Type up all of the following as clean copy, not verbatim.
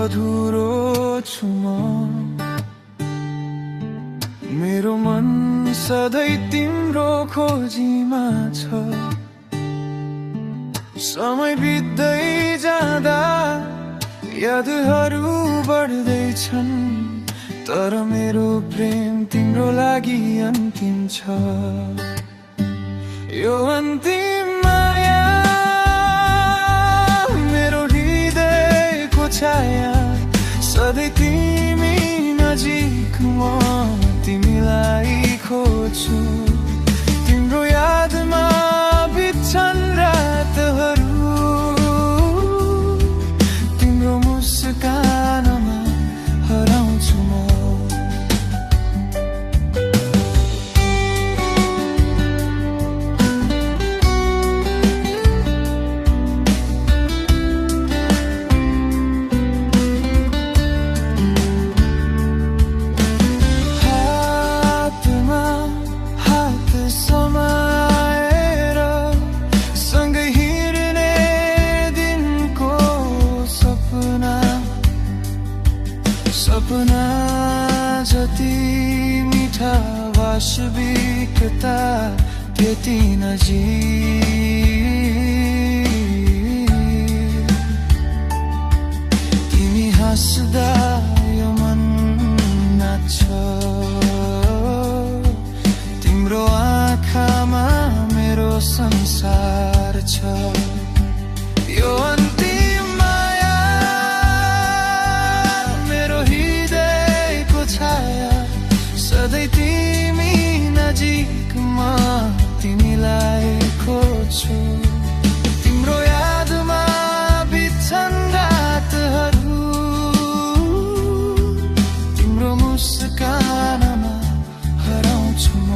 अधुरो छु म। मेरो मन सधैँ तिम्रो खोजीमा छ। समय बित्दै जाँदा यादहरू बढ्दैछन्, तर मेरो प्रेम तिम्रो लागि अन्तिम छ। यो अन्तिम माया मेरो हृदयको छाया, सधैँ तिमी नजिक म तिमीलाई खोज्छु। तिम्रो यादमा बित्छन् रातहरू, तिम्रो मुस्कानमा हराउँछु म। सपना जति मिठा वास्तविकता त्यति नजिक। तिमी हाँस्दा यो मन नाच्छ, तिम्रो आँखामा मेरो संसार छ। यो अन्तिम माया मेरो हृदयको छाया, सधैँ तिमी नजिक म तिमीलाई खोज्छु। तिम्रो यादमा बित्छन् रातहरू, तिम्रो मुस्कानमा हराउँछु म।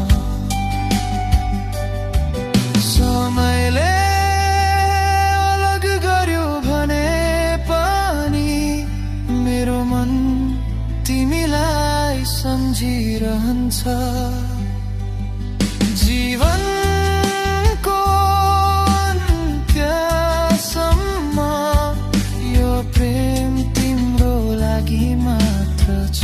समयले अलग गर्यो भने पनि मेरो मन तिमीलाई सम्झिरहन्छ। जीवनको अन्त्यसम्म यो प्रेम तिम्रो लागि मात्र छ।